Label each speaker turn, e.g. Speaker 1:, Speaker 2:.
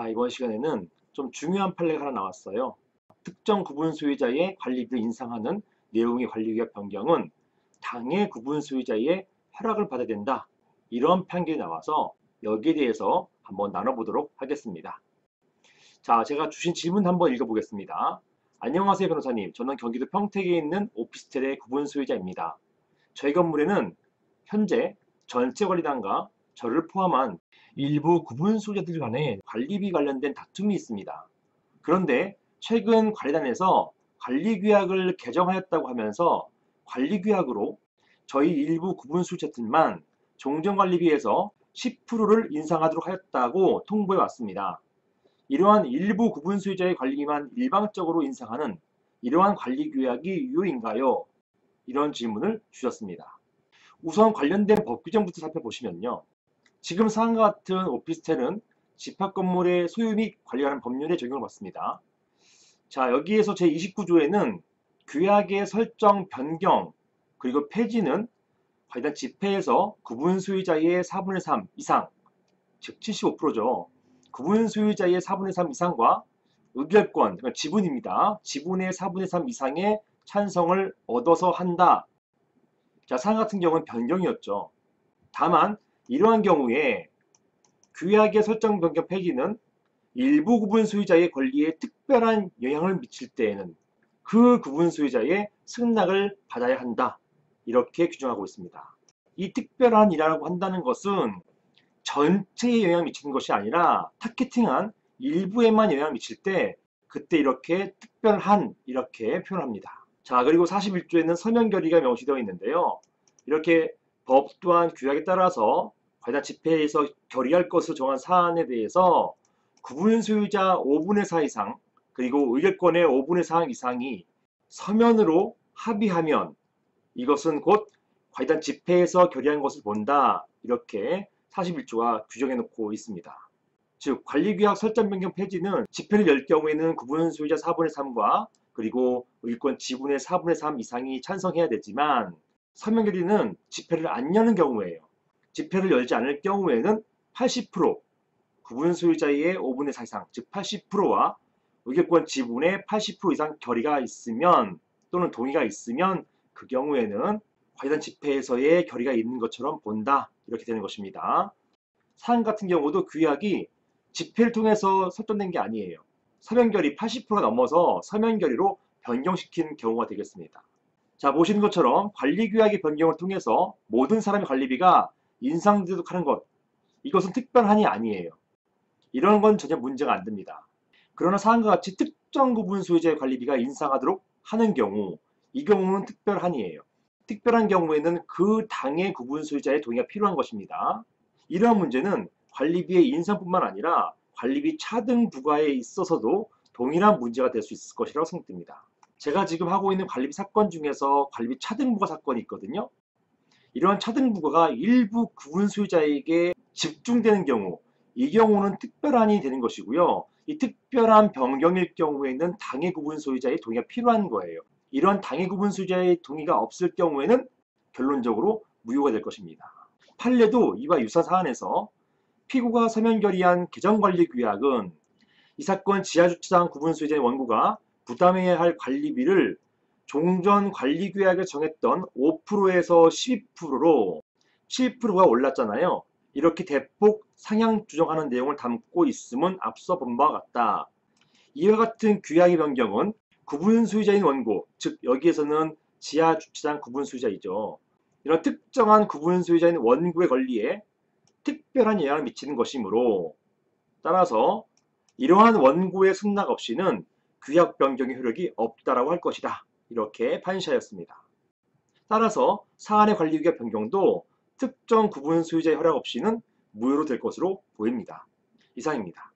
Speaker 1: 자, 이번 시간에는 좀 중요한 판례가 하나 나왔어요. 특정 구분 수요자의 관리비를 인상하는 내용의 관리규약 변경은 당해 구분 수요자의 허락을 받아야 된다. 이런 판결이 나와서 여기에 대해서 한번 나눠보도록 하겠습니다. 자, 제가 주신 질문 한번 읽어보겠습니다. 안녕하세요, 변호사님. 저는 경기도 평택에 있는 오피스텔의 구분 수요자입니다. 저희 건물에는 현재 전체관리단과 저를 포함한 일부 구분 수요자들 간의 관리비 관련된 다툼이 있습니다. 그런데 최근 관리단에서 관리규약을 개정하였다고 하면서 관리규약으로 저희 일부 구분 수요자들만 종전관리비에서 10%를 인상하도록 하였다고 통보해 왔습니다. 이러한 일부 구분 수요자의 관리비만 일방적으로 인상하는 이러한 관리규약이 유효인가요? 이런 질문을 주셨습니다. 우선 관련된 법 규정부터 살펴보시면요. 지금 사항과 같은 오피스텔은 집합건물의 소유 및 관리하는 법률에 적용을 받습니다. 자, 여기에서 제29조에는 규약의 설정 변경 그리고 폐지는 관련 집회에서 구분 소유자의 4분의 3 이상, 즉 75%죠. 구분 소유자의 4분의 3 이상과 의결권, 그러니까 지분입니다. 지분의 4분의 3 이상의 찬성을 얻어서 한다. 자, 사항 같은 경우는 변경이었죠. 다만 이러한 경우에 규약의 설정 변경 폐지는 일부 구분 소유자의 권리에 특별한 영향을 미칠 때에는 그 구분 소유자의 승낙을 받아야 한다. 이렇게 규정하고 있습니다. 이 특별한 이라고 한다는 것은 전체에 영향을 미치는 것이 아니라 타겟팅한 일부에만 영향을 미칠 때 그때 이렇게 특별한 이렇게 표현합니다. 자, 그리고 41조에는 서면 결의가 명시되어 있는데요. 이렇게 법 또한 규약에 따라서 관련 집회에서 결의할 것을 정한 사안에 대해서 구분 소유자 5분의 4 이상 그리고 의결권의 5분의 4 이상이 서면으로 합의하면 이것은 곧 관련 집회에서 결의한 것을 본다. 이렇게 41조가 규정해 놓고 있습니다. 즉 관리규약 설정 변경 폐지는 집회를 열 경우에는 구분 소유자 4분의 3과 그리고 의결권 지분의 4분의 3 이상이 찬성해야 되지만 서면 결의는 집회를 안 여는 경우에요. 집회를 열지 않을 경우에는 80% 구분 소유자의 5분의 4 이상, 즉 80%와 의결권 지분의 80% 이상 결의가 있으면 또는 동의가 있으면 그 경우에는 관련 집회에서의 결의가 있는 것처럼 본다. 이렇게 되는 것입니다. 사안 같은 경우도 규약이 집회를 통해서 설정된 게 아니에요. 서면 결의 80%가 넘어서 서면 결의로 변경시킨 경우가 되겠습니다. 자, 보시는 것처럼 관리규약의 변경을 통해서 모든 사람의 관리비가 인상되도록 하는 것, 이것은 특별한이 아니에요. 이런 건 전혀 문제가 안 됩니다. 그러나 사안과 같이 특정 구분 소유자의 관리비가 인상하도록 하는 경우, 이 경우는 특별한이에요. 특별한 경우에는 그 당의 구분 소유자의 동의가 필요한 것입니다. 이러한 문제는 관리비의 인상뿐만 아니라 관리비 차등 부과에 있어서도 동일한 문제가 될 수 있을 것이라고 생각됩니다. 제가 지금 하고 있는 관리비 사건 중에서 관리비 차등 부과 사건이 있거든요. 이러한 차등 부과가 일부 구분 소유자에게 집중되는 경우, 이 경우는 특별한이 되는 것이고요. 이 특별한 변경일 경우에는 당해 구분 소유자의 동의가 필요한 거예요. 이런 당해 구분 소유자의 동의가 없을 경우에는 결론적으로 무효가 될 것입니다. 판례도 이와 유사한 사안에서 피고가 서면 결의한 개정관리규약은 이 사건 지하주차장 구분 소유자의 원고가 부담해야 할 관리비를 종전관리규약에 정했던 5%에서 12%로 7%가 올랐잖아요. 이렇게 대폭 상향 조정하는 내용을 담고 있음은 앞서 본 바와 같다. 이와 같은 규약의 변경은 구분 소유자인 원고, 즉 여기에서는 지하주차장 구분 소유자이죠. 이런 특정한 구분 소유자인 원고의 권리에 특별한 영향을 미치는 것이므로 따라서 이러한 원고의 승낙 없이는 규약 변경의 효력이 없다라고 할 것이다. 이렇게 판시하였습니다. 따라서 사안의 관리규약 변경도 특정 구분 소유자의 허락 없이는 무효로 될 것으로 보입니다. 이상입니다.